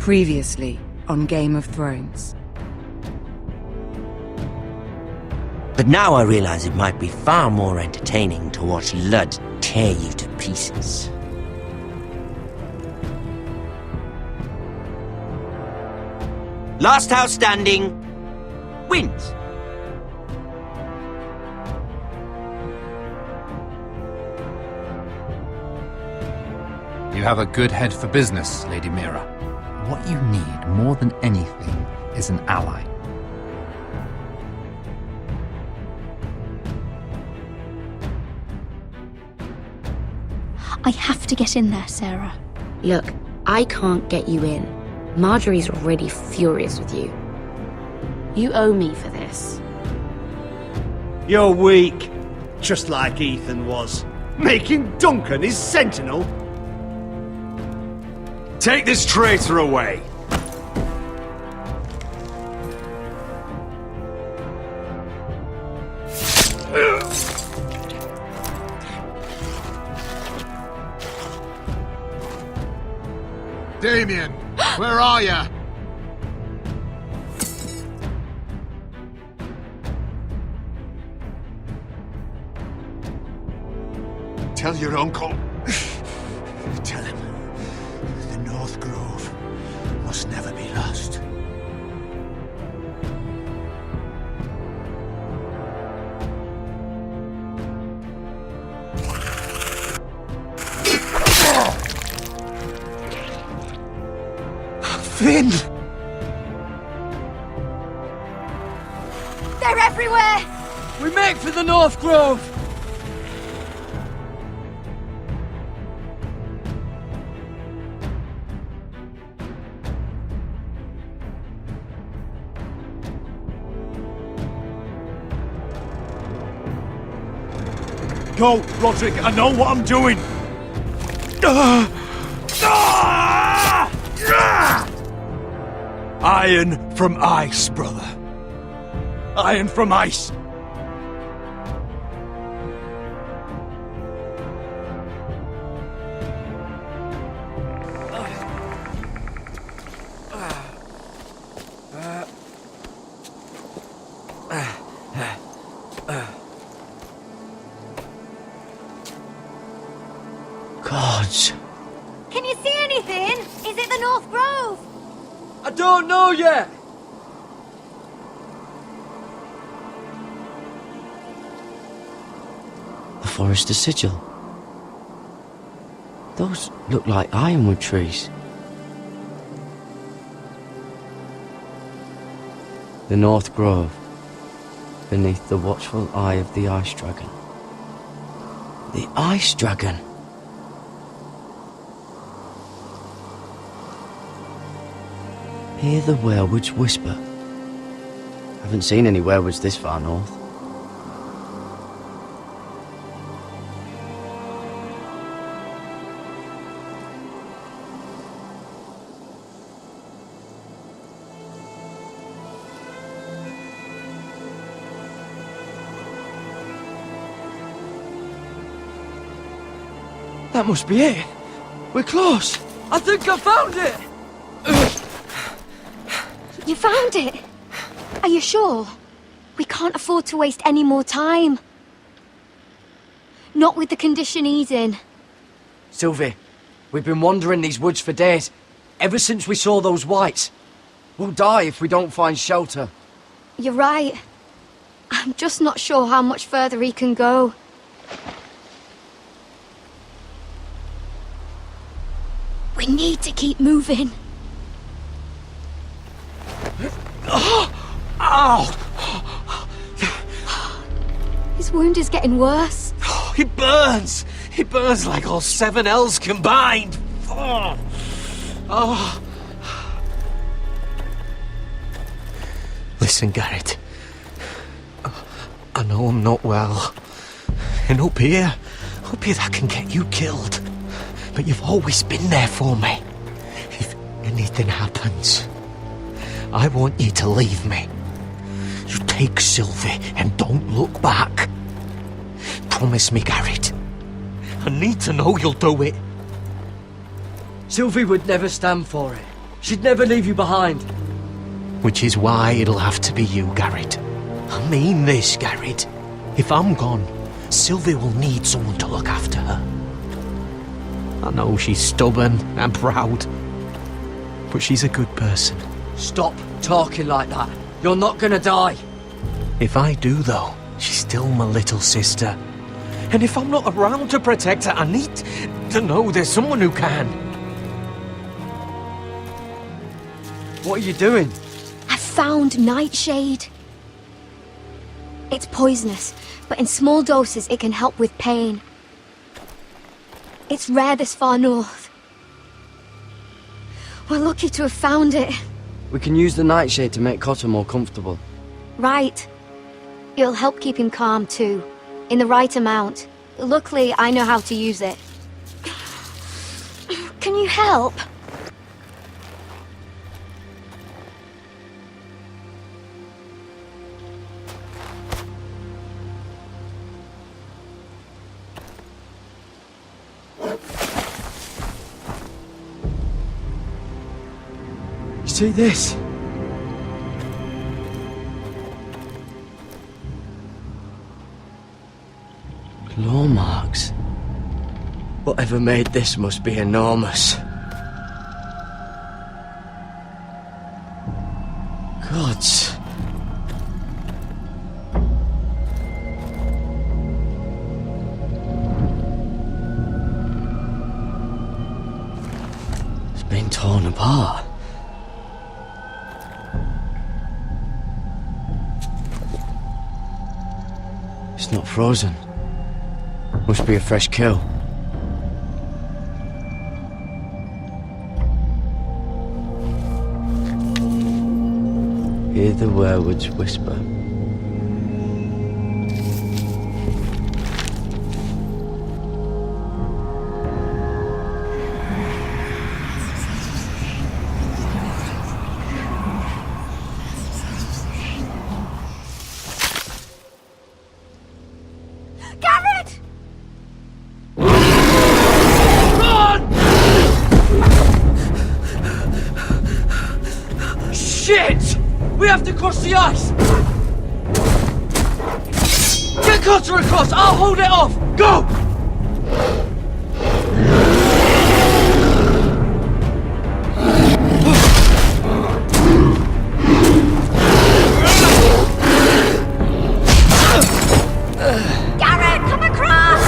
Previously on Game of Thrones. But now I realize it might be far more entertaining to watch Ludd tear you to pieces. Last house standing wins. You have a good head for business, Lady Mira. What you need more than anything is an ally. I have to get in there, Sarah. Look, I can't get you in. Marjorie's already furious with you. You owe me for this. You're weak. Just like Ethan was. Making Duncan his sentinel. Take this traitor away. Damien, where are ya? Tell your uncle. Tell him the North Grove must never be lost. Finn! They're everywhere! We make for the North Grove! Go, Rodrik, I know what I'm doing. Iron from ice, brother. Iron from ice. Gods. Can you see anything? Is it the North Grove? I don't know yet! The Forester Sigil. Those look like ironwood trees. The North Grove, beneath the watchful eye of the Ice Dragon. The Ice Dragon! Hear the werewoods whisper. Haven't seen any werewoods this far north. That must be it. We're close. I think I found it! You found it? Are you sure? We can't afford to waste any more time. Not with the condition he's in. Sylvie, we've been wandering these woods for days, ever since we saw those whites. We'll die if we don't find shelter. You're right. I'm just not sure how much further he can go. We need to keep moving. His wound is getting worse. It burns! It burns like all 7 L's combined! Listen, Garrett. I know I'm not well. And up here that can get you killed. But you've always been there for me. If anything happens, I want you to leave me. You take Sylvie and don't look back. Promise me, Garrett. I need to know you'll do it. Sylvie would never stand for it. She'd never leave you behind. Which is why it'll have to be you, Garrett. I mean this, Garrett. If I'm gone, Sylvie will need someone to look after her. I know she's stubborn and proud, but she's a good person. Stop talking like that. You're not gonna die. If I do, though, she's still my little sister. And if I'm not around to protect her, I need to know there's someone who can. What are you doing? I found nightshade. It's poisonous, but in small doses it can help with pain. It's rare this far north. We're lucky to have found it. We can use the nightshade to make Cotter more comfortable. Right. It'll help keep him calm too, in the right amount. Luckily, I know how to use it. Can you help? See this? Claw marks. Whatever made this must be enormous. Gods. It's been torn apart. It's not frozen. Must be a fresh kill. Hear the werewolves whisper. Garrett! Shit! We have to cross the ice! Get Cotter across! I'll hold it off! Go! Garrett, come across!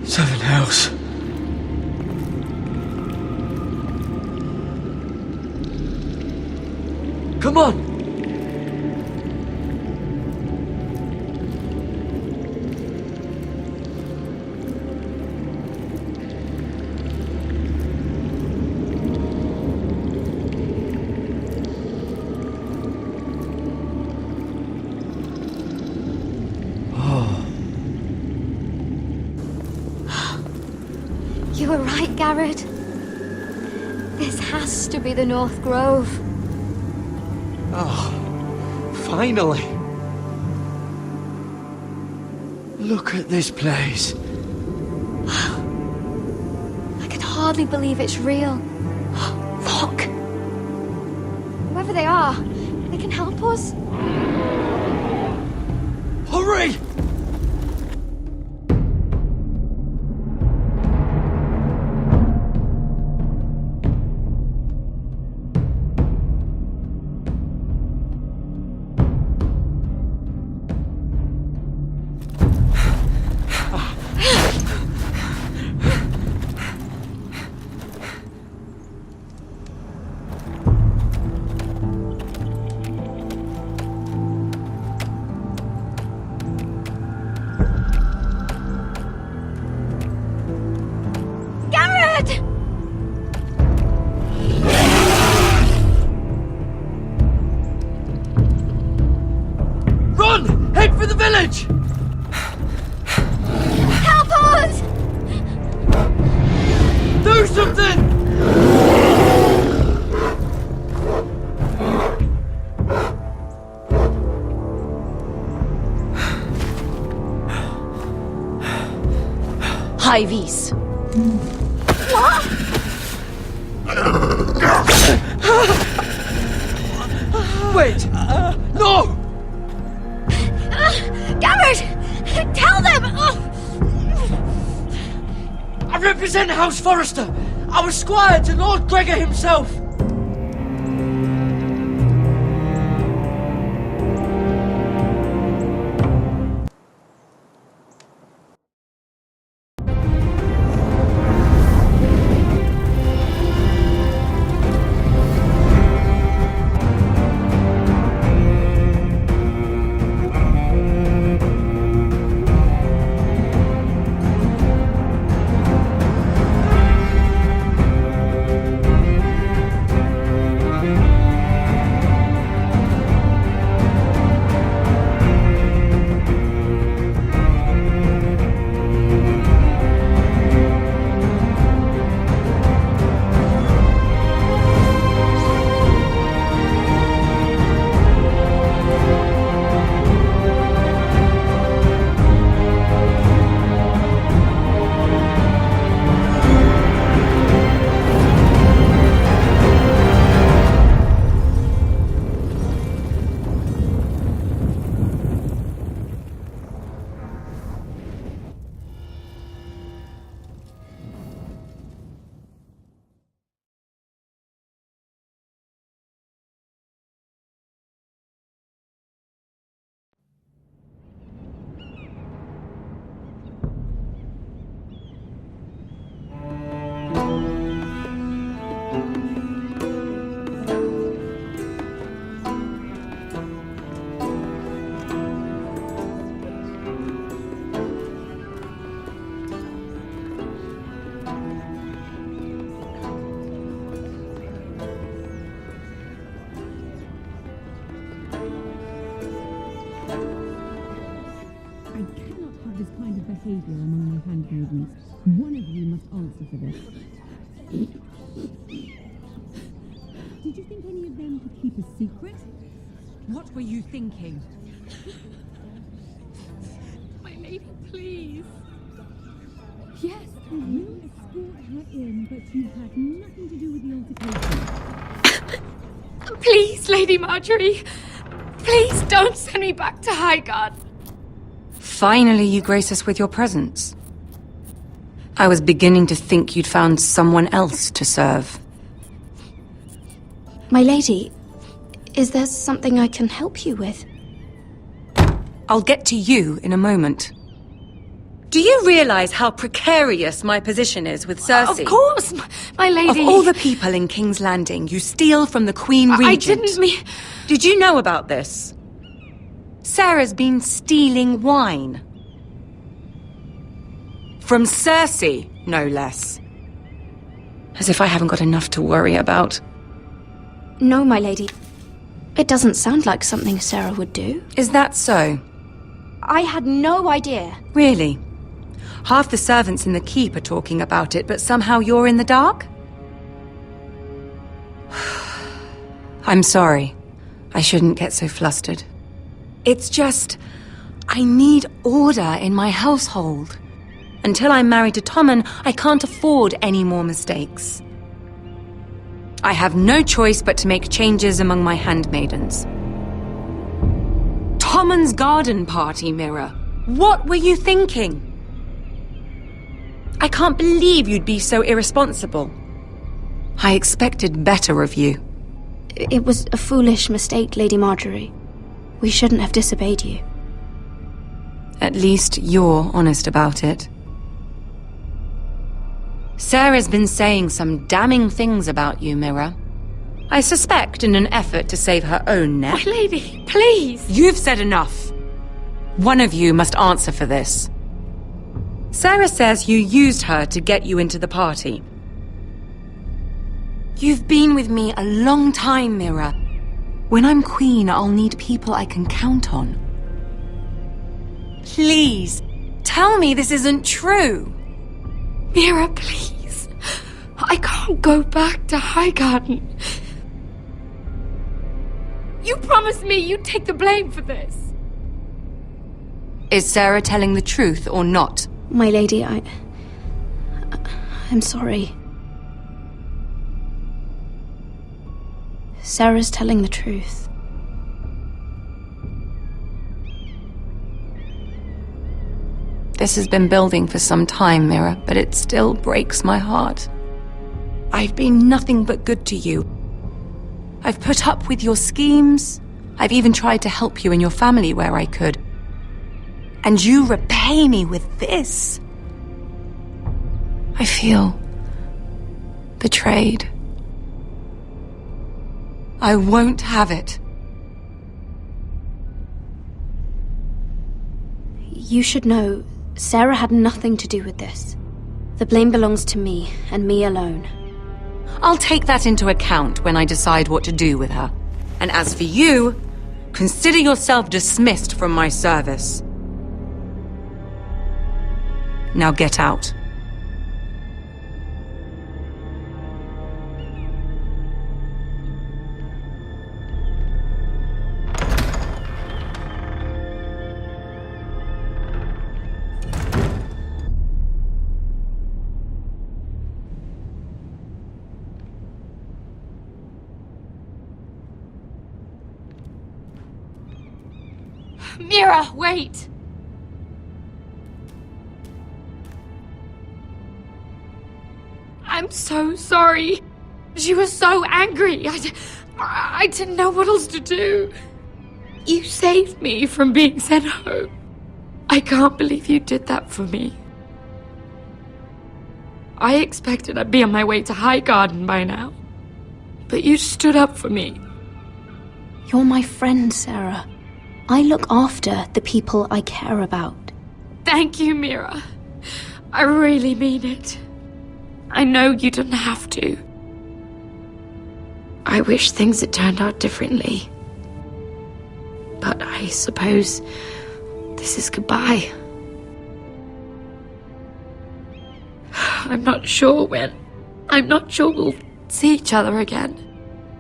Seven hells. Come on! You were right, Garrett. This has to be the North Grove. Oh, finally. Look at this place. I can hardly believe it's real. Look! Whoever they are, they can help us. Hurry! IVs. Wait! No! Garrett! Tell them! I represent House Forrester! I was squire to Lord Gregor himself! this kind of behavior among my handmaidens. One of you must answer for this. Did you think any of them could keep a secret? What were you thinking? My lady, please. Yes, you escort her in, but you had nothing to do with the altercation. Please, Lady Marjorie. Please don't send me back to Highgarden. Finally, you grace us with your presence. I was beginning to think you'd found someone else to serve. My lady, is there something I can help you with? I'll get to you in a moment. Do you realize how precarious my position is with Cersei? Of course, my lady. Of all the people in King's Landing, you steal from the Queen Regent. I didn't mean... Did you know about this? Sarah's been stealing wine. From Cersei, no less. As if I haven't got enough to worry about. No, my lady. It doesn't sound like something Sarah would do. Is that so? I had no idea. Really? Half the servants in the keep are talking about it, but somehow you're in the dark? I'm sorry. I shouldn't get so flustered. It's just... I need order in my household. Until I'm married to Tommen, I can't afford any more mistakes. I have no choice but to make changes among my handmaidens. Tommen's garden party, Mira. What were you thinking? I can't believe you'd be so irresponsible. I expected better of you. It was a foolish mistake, Lady Marjorie. We shouldn't have disobeyed you. At least you're honest about it. Sarah's been saying some damning things about you, Mira. I suspect in an effort to save her own neck. My lady, please! You've said enough. One of you must answer for this. Sarah says you used her to get you into the party. You've been with me a long time, Mira. When I'm queen, I'll need people I can count on. Please, tell me this isn't true. Mira, please. I can't go back to Highgarden. You promised me you'd take the blame for this. Is Sarah telling the truth or not? My lady, I'm sorry. Sarah's telling the truth. This has been building for some time, Mira, but it still breaks my heart. I've been nothing but good to you. I've put up with your schemes. I've even tried to help you and your family where I could. And you repay me with this. I feel betrayed. I won't have it. You should know, Sarah had nothing to do with this. The blame belongs to me, and me alone. I'll take that into account when I decide what to do with her. And as for you, consider yourself dismissed from my service. Now get out. Mira, wait! I'm so sorry. She was so angry. I didn't know what else to do. You saved me from being sent home. I can't believe you did that for me. I expected I'd be on my way to High Garden by now. But you stood up for me. You're my friend, Sarah. I look after the people I care about. Thank you, Mira. I really mean it. I know you didn't have to. I wish things had turned out differently. But I suppose this is goodbye. I'm not sure when. I'm not sure we'll see each other again.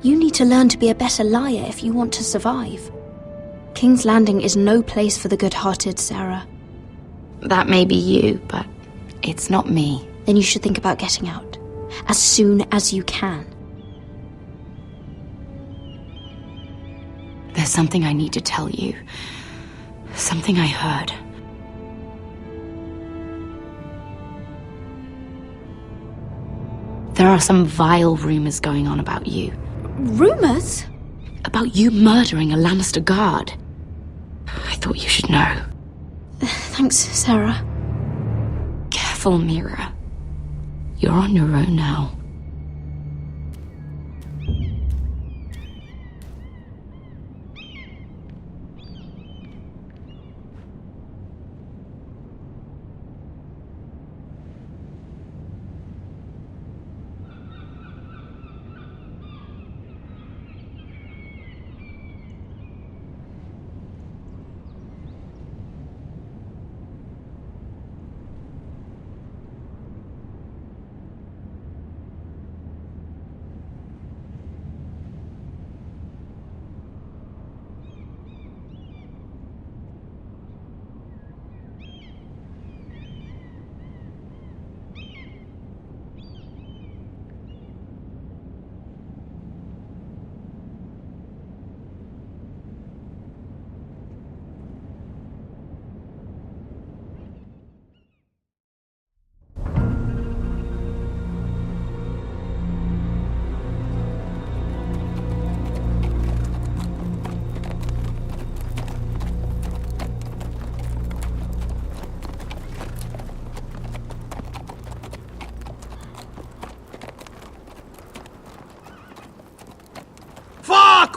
You need to learn to be a better liar if you want to survive. King's Landing is no place for the good-hearted, Sarah. That may be you, but it's not me. Then you should think about getting out. As soon as you can. There's something I need to tell you. Something I heard. There are some vile rumors going on about you. Rumors? About you murdering a Lannister guard. I thought you should know. Thanks, Sarah. Careful, Mira. You're on your own now.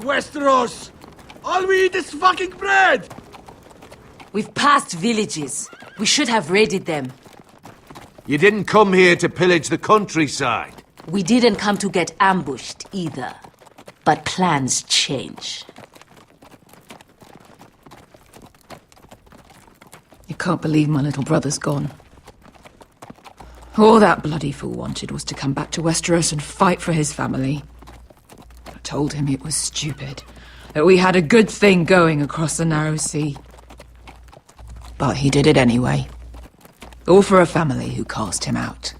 Westeros! All we eat is fucking bread! We've passed villages. We should have raided them. You didn't come here to pillage the countryside. We didn't come to get ambushed either. But plans change. You can't believe my little brother's gone. All that bloody fool wanted was to come back to Westeros and fight for his family. I told him it was stupid, that we had a good thing going across the narrow sea. But he did it anyway. All for a family who cast him out.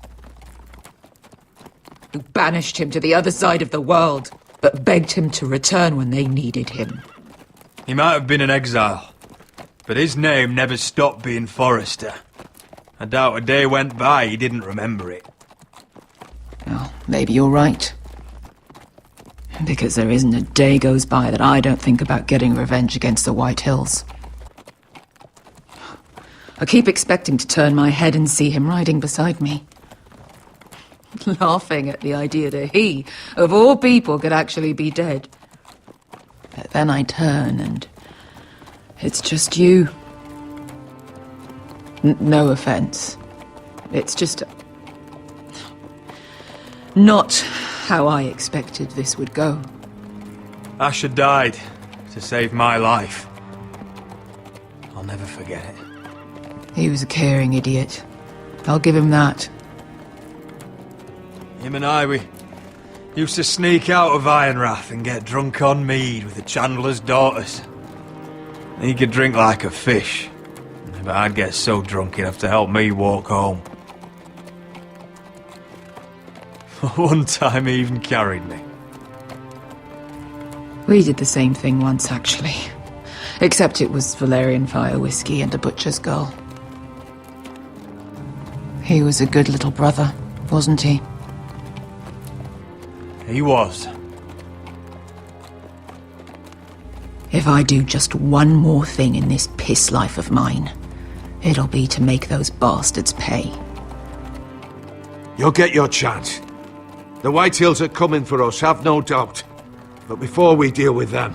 who banished him to the other side of the world, but begged him to return when they needed him. He might have been an exile, but his name never stopped being Forrester. I doubt a day went by he didn't remember it. Well, maybe you're right. Because there isn't a day goes by that I don't think about getting revenge against the White Hills. I keep expecting to turn my head and see him riding beside me. Laughing at the idea that he, of all people, could actually be dead. But then I turn and it's just you. No offense. It's just not how I expected this would go. Asher died to save my life. I'll never forget it. He was a caring idiot. I'll give him that. Him and I, we used to sneak out of Ironrath and get drunk on mead with the Chandler's daughters. He could drink like a fish, but I'd get so drunk he'd have to help me walk home. One time he even carried me. We did the same thing once, actually. Except it was Valerian fire whiskey and a butcher's girl. He was a good little brother, wasn't he? He was. If I do just one more thing in this piss life of mine, it'll be to make those bastards pay. You'll get your chance. The White Hills are coming for us, have no doubt. But before we deal with them,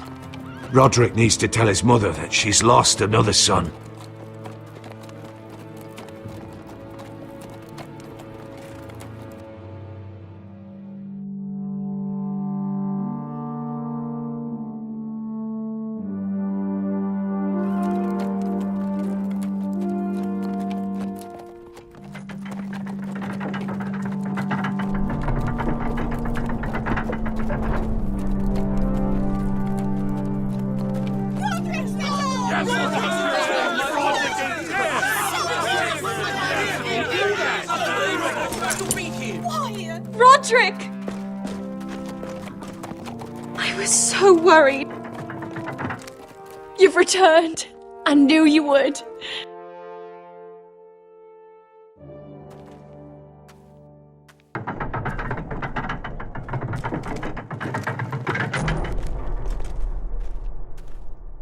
Rodrik needs to tell his mother that she's lost another son. Rodrik! I was so worried. You've returned. I knew you would.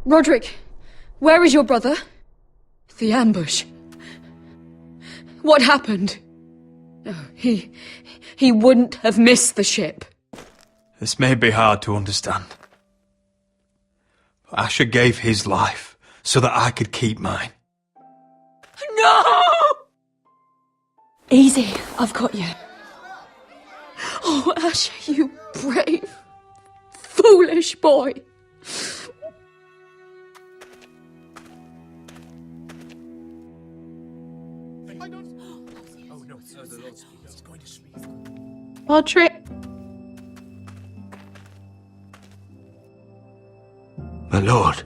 Rodrik, where is your brother? The ambush. What happened? Oh, he wouldn't have missed the ship. This may be hard to understand. But Asher gave his life so that I could keep mine. No! Easy, I've got you. Oh, Asher, you brave, foolish boy. Rodrik. My lord,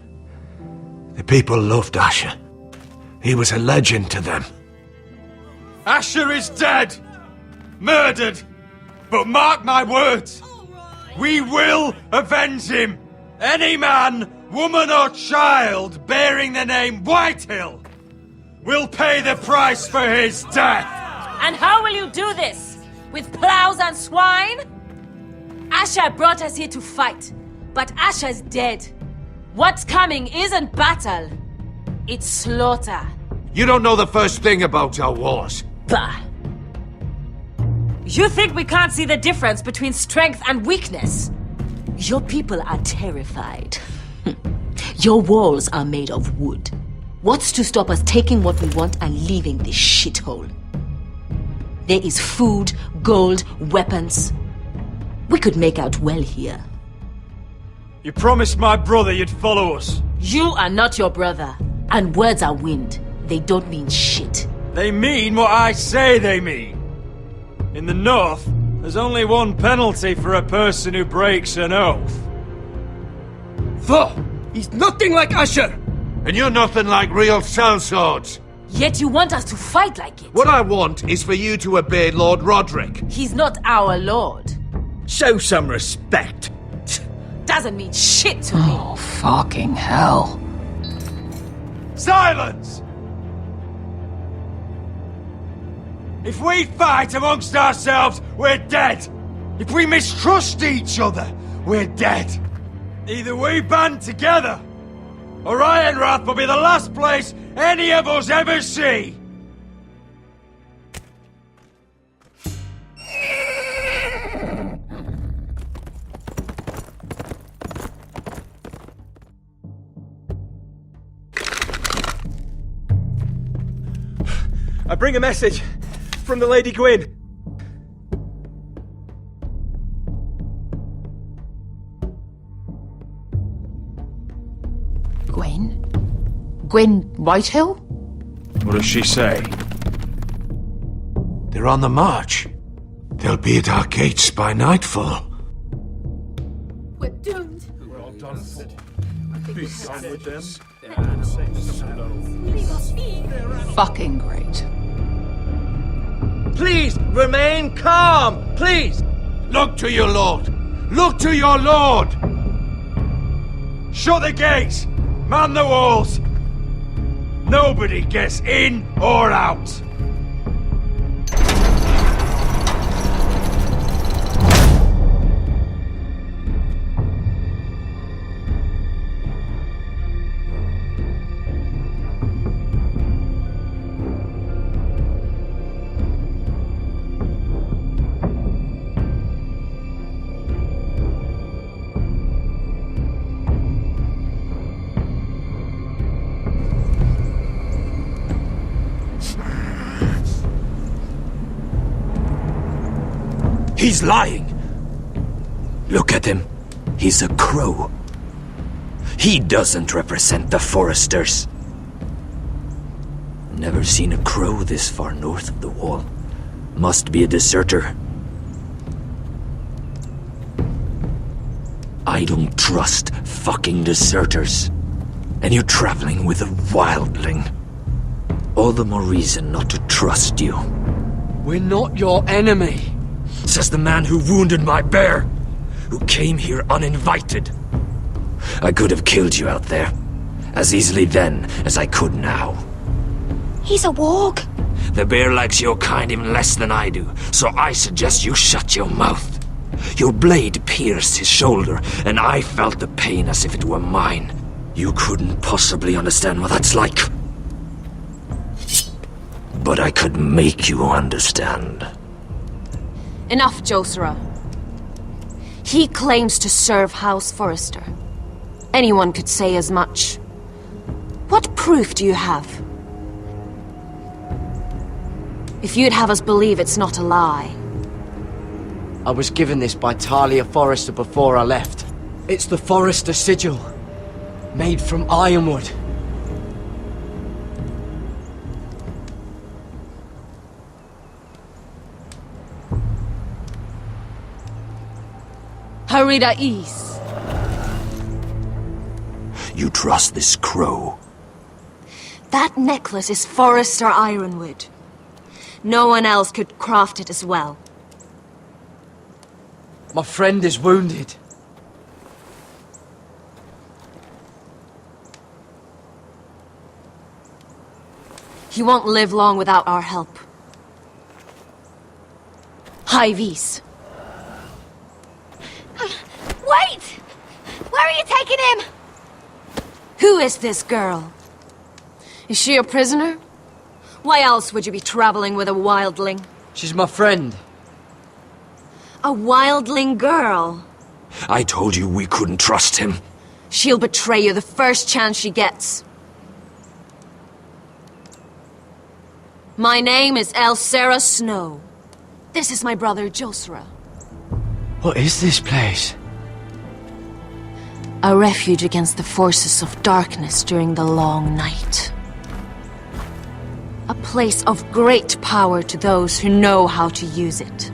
the people loved Asher. He was a legend to them. Asher is dead! Murdered! But mark my words! We will avenge him! Any man, woman or child bearing the name Whitehill will pay the price for his death! And how will you do this? With plows and swine? Asher brought us here to fight, but Asher's dead. What's coming isn't battle, it's slaughter. You don't know the first thing about our wars. Bah! You think we can't see the difference between strength and weakness? Your people are terrified. Your walls are made of wood. What's to stop us taking what we want and leaving this shithole? There is food, gold, weapons. We could make out well here. You promised my brother you'd follow us. You are not your brother. And words are wind. They don't mean shit. They mean what I say they mean. In the North, there's only one penalty for a person who breaks an oath. He's nothing like Asher! And you're nothing like real sellswords. Yet you want us to fight like it. What I want is for you to obey Lord Rodrik. He's not our lord. Show some respect. Doesn't mean shit to me. Oh, fucking hell. Silence! If we fight amongst ourselves, we're dead. If we mistrust each other, we're dead. Either we band together, or Ironrath will be the last place any of us ever see. I bring a message from the Lady Gwyn. Gwyn? Gwyn Whitehill? What does she say? They're on the march. They'll be at our gates by nightfall. We're doomed. We're all done for. Be done with them. Fucking great. Please, remain calm, please! Look to your lord! Look to your lord! Shut the gates! Man the walls! Nobody gets in or out! He's lying. Look at him. He's a crow. He doesn't represent the Foresters. Never seen a crow this far north of the wall. Must be a deserter. I don't trust fucking deserters. And you're traveling with a wildling. All the more reason not to trust you. We're not your enemy. Says the man who wounded my bear, who came here uninvited. I could have killed you out there, as easily then as I could now. He's a warg. The bear likes your kind even less than I do, so I suggest you shut your mouth. Your blade pierced his shoulder, and I felt the pain as if it were mine. You couldn't possibly understand what that's like. But I could make you understand. Enough, Josera. He claims to serve House Forrester. Anyone could say as much. What proof do you have? If you'd have us believe it's not a lie. I was given this by Talia Forrester before I left. It's the Forrester sigil, made from ironwood. Harida East. You trust this crow? That necklace is Forrester ironwood. No one else could craft it as well. My friend is wounded. He won't live long without our help. High Vis. Wait! Where are you taking him? Who is this girl? Is she a prisoner? Why else would you be traveling with a wildling? She's my friend. A wildling girl? I told you we couldn't trust him. She'll betray you the first chance she gets. My name is Elsera Snow. This is my brother Josera. What is this place? A refuge against the forces of darkness during the long night. A place of great power to those who know how to use it.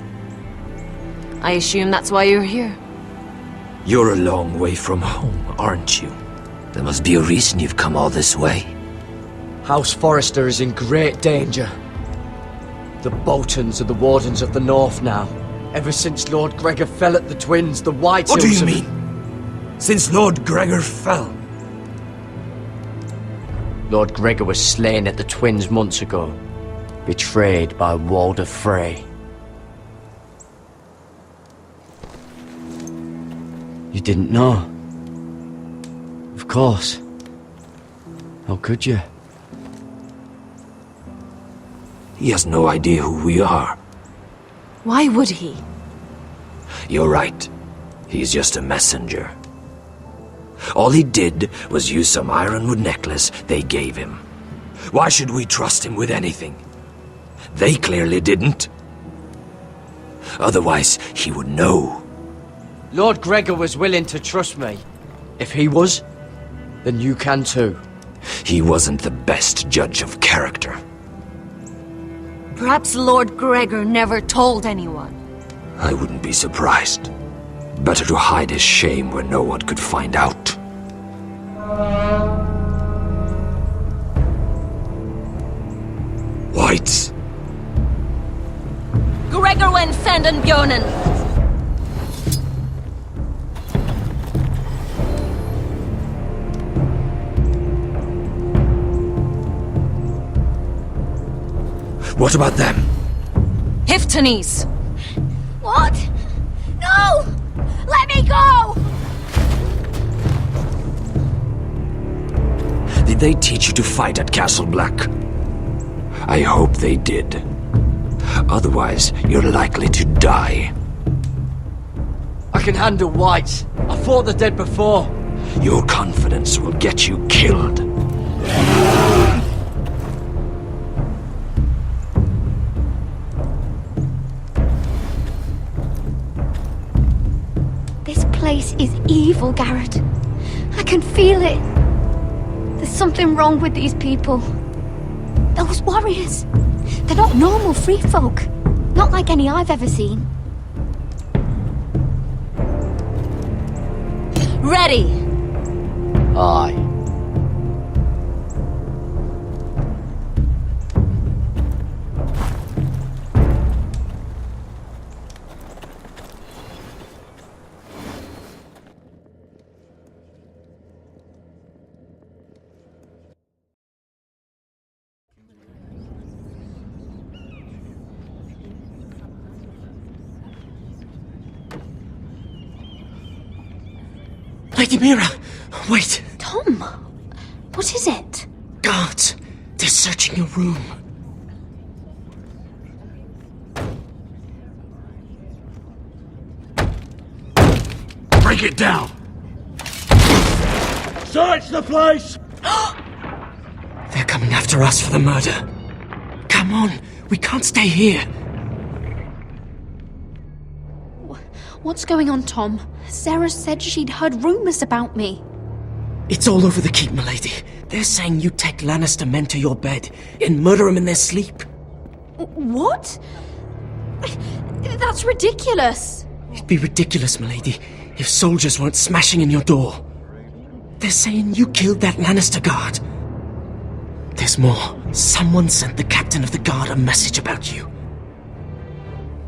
I assume that's why you're here. You're a long way from home, aren't you? There must be a reason you've come all this way. House Forrester is in great danger. The Boltons are the Wardens of the North now. Ever since Lord Gregor fell at the Twins, the White What do Hills you have- mean? Since Lord Gregor fell? Lord Gregor was slain at the Twins months ago, betrayed by Walder Frey. You didn't know? Of course. How could you? He has no idea who we are. Why would he? You're right. He's just a messenger. All he did was use some ironwood necklace they gave him. Why should we trust him with anything? They clearly didn't. Otherwise, he would know. Lord Gregor was willing to trust me. If he was, then you can too. He wasn't the best judge of character. Perhaps Lord Gregor never told anyone. I wouldn't be surprised. Better to hide his shame where no one could find out. Whites. Gregor wen fanden björnen. What about them? Hiftones. What? No! Let me go! Did they teach you to fight at Castle Black? I hope they did. Otherwise, you're likely to die. I can handle Whites. I fought the dead before. Your confidence will get you killed. This place is evil, Garrett. I can feel it. There's something wrong with these people. Those warriors. They're not normal free folk. Not like any I've ever seen. Ready. Aye. Lady Mira! Wait! Tom! What is it? Guards! They're searching your room. Break it down! Search the place! They're coming after us for the murder. Come on, we can't stay here. What's going on, Tom? Sarah said she'd heard rumors about me. It's all over the keep, milady. They're saying you take Lannister men to your bed and murder them in their sleep. What? That's ridiculous. It'd be ridiculous, milady, if soldiers weren't smashing in your door. They're saying you killed that Lannister guard. There's more. Someone sent the captain of the guard a message about you.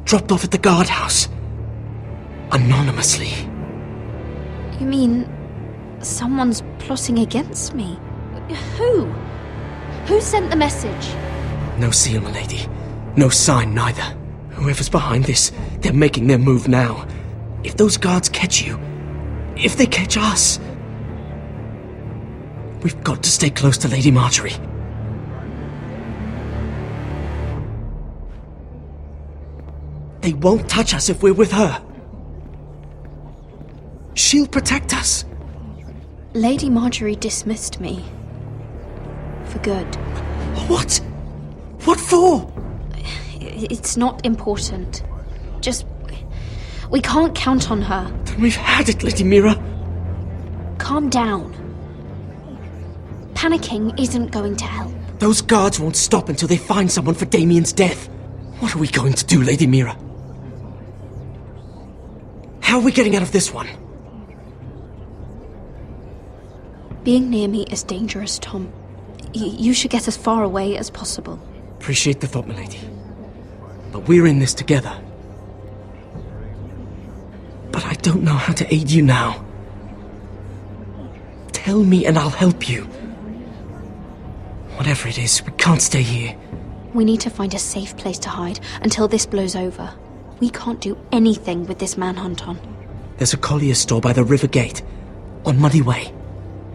Dropped off at the guardhouse. Anonymously. You mean someone's plotting against me? Who? Who sent the message? No seal, milady. No sign, neither. Whoever's behind this, they're making their move now. If those guards catch you, if they catch us, we've got to stay close to Lady Marjorie. They won't touch us if we're with her. She'll protect us. Lady Marjorie dismissed me. For good. What? What for? It's not important. Just... we can't count on her. Then we've had it, Lady Mira. Calm down. Panicking isn't going to help. Those guards won't stop until they find someone for Damien's death. What are we going to do, Lady Mira? How are we getting out of this one? Being near me is dangerous, Tom. You should get as far away as possible. Appreciate the thought, milady. But we're in this together. But I don't know how to aid you now. Tell me and I'll help you. Whatever it is, we can't stay here. We need to find a safe place to hide until this blows over. We can't do anything with this manhunt on. There's a collier store by the river gate, on Muddy Way.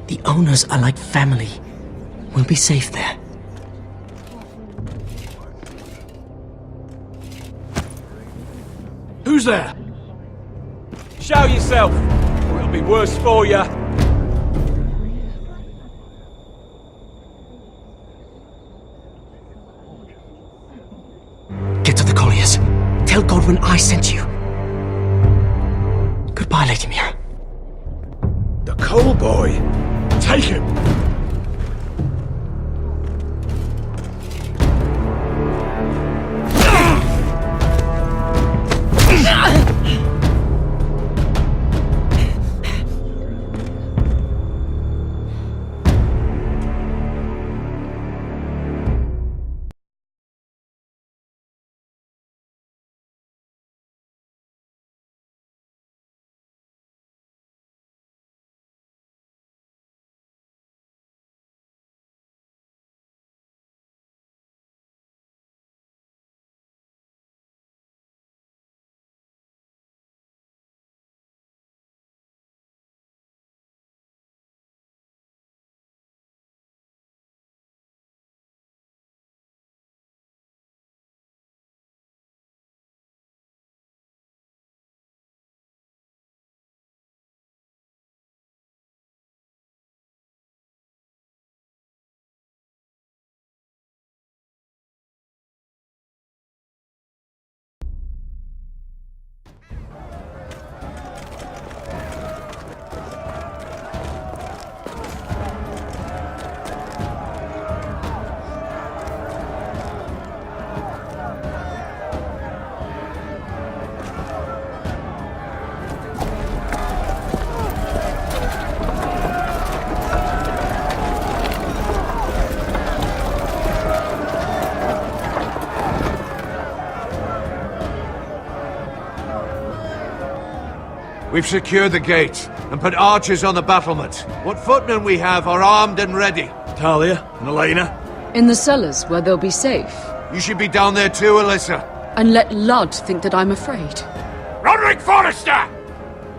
The owners are like family. We'll be safe there. Who's there? Show yourself, or it'll be worse for you. Get to the colliers. Tell Godwin I sent you. Goodbye, Lady Mira. The Cole boy. Take him. We've secured the gate and put archers on the battlement. What footmen we have are armed and ready. Talia and Elena? In the cellars, where they'll be safe. You should be down there too, Alyssa. And let Ludd think that I'm afraid. Rodrik Forrester!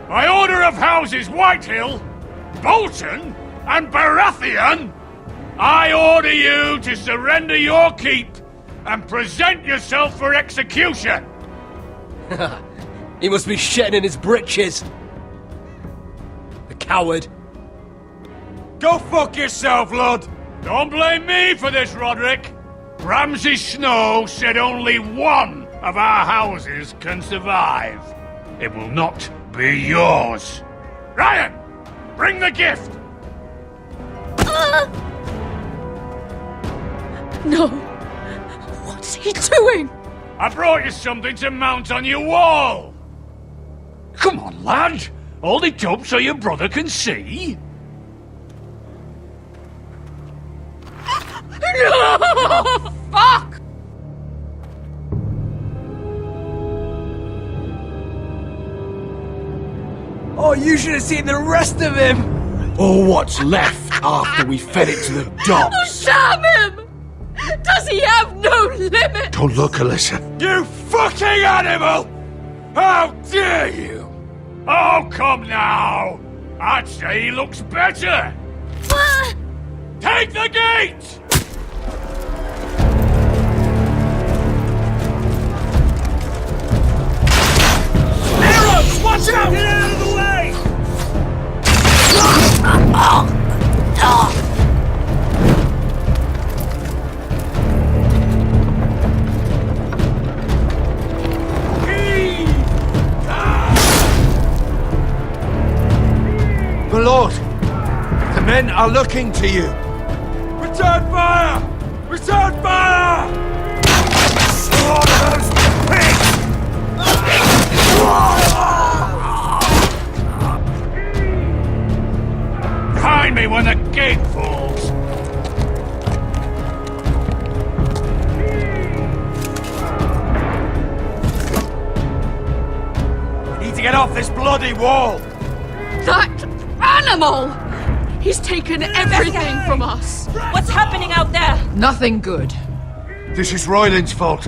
By order of Houses Whitehill, Bolton, and Baratheon, I order you to surrender your keep and present yourself for execution! He must be shitting in his britches. The coward. Go fuck yourself, Lud! Don't blame me for this, Rodrik! Ramsay Snow said only one of our houses can survive. It will not be yours. Ryan! Bring the gift! No! What's he doing? I brought you something to mount on your wall! Come on, lad! Hold it up so your brother can see! No! Fuck! Oh, you should have seen the rest of him! Or what's left after we fed it to the dogs. Damn him! Does he have no limit? Don't look, Alyssa. You fucking animal! How dare you! Oh, come now! I'd say he looks better! Take the gate! Arrows! Watch out! Get out of the way! My lord, the men are looking to you. Return fire! Return fire! Slaughter those pigs! Find me when the gate falls. get off this bloody wall! That animal! He's taken everything from us. What's happening out there? Nothing good. This is Royland's fault.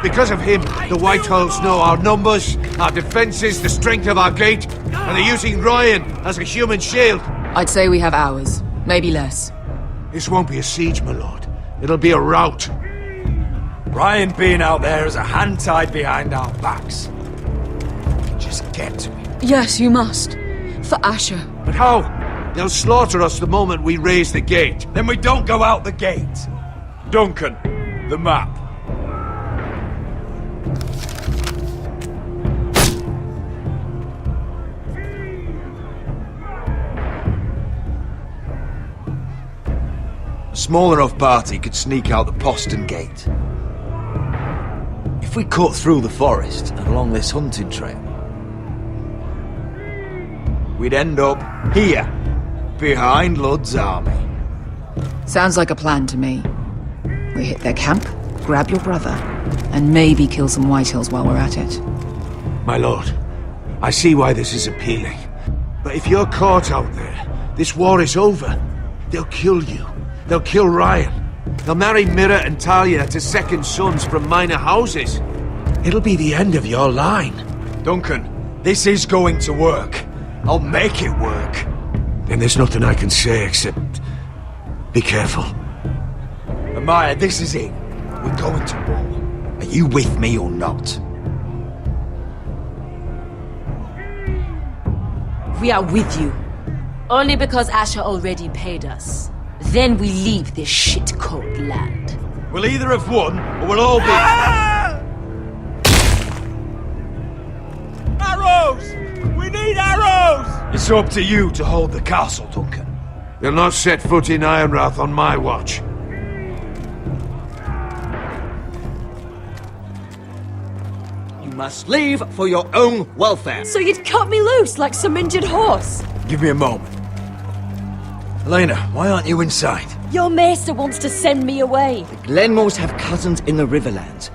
Because of him, the Whitehills know our numbers, our defences, the strength of our gate, and they're using Ryan as a human shield. I'd say we have hours, maybe less. This won't be a siege, my lord. It'll be a rout. Ryan being out there is a hand tied behind our backs. Just get to him. Yes, you must. For Asher. But how? They'll slaughter us the moment we raise the gate. Then we don't go out the gate. Duncan, the map. A small enough party could sneak out the postern gate. If we cut through the forest and along this hunting trail, we'd end up here, behind Lud's army. Sounds like a plan to me. We hit their camp, grab your brother, and maybe kill some Whitehills while we're at it. My lord, I see why this is appealing. But if you're caught out there, this war is over. They'll kill you. They'll kill Ryan. They'll marry Mira and Talia to second sons from minor houses. It'll be the end of your line. Duncan, this is going to work. I'll make it work. Then there's nothing I can say except... be careful. Amaya, this is it. We're going to war. Are you with me or not? We are with you. Only because Asher already paid us. Then we leave this shit-cold land. We'll either have won, or we'll all be... Arrows! We need arrows! It's up to you to hold the castle, Duncan. They'll not set foot in Ironrath on my watch. You must leave for your own welfare. So you'd cut me loose like some injured horse? Give me a moment. Elena, why aren't you inside? Your maester wants to send me away. The Glenmores have cousins in the Riverlands.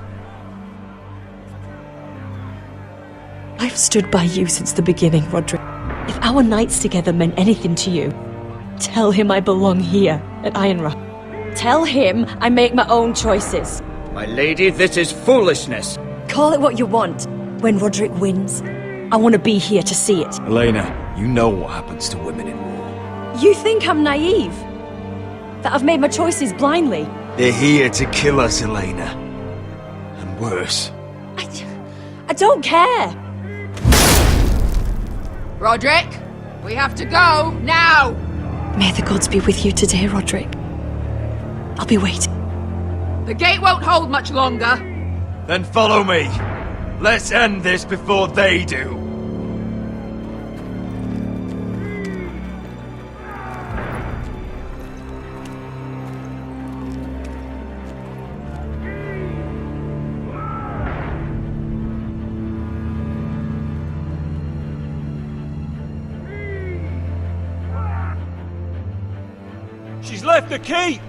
I've stood by you since the beginning, Rodrik. If our nights together meant anything to you, tell him I belong here at Ironrath. Tell him I make my own choices. My lady, this is foolishness. Call it what you want. When Rodrik wins, I want to be here to see it. Elena, you know what happens to women in war. You think I'm naive? That I've made my choices blindly? They're here to kill us, Elena. And worse. I don't care. Rodrik, we have to go, now! May the gods be with you today, Rodrik. I'll be waiting. The gate won't hold much longer. Then follow me. Let's end this before they do. She's left the keep!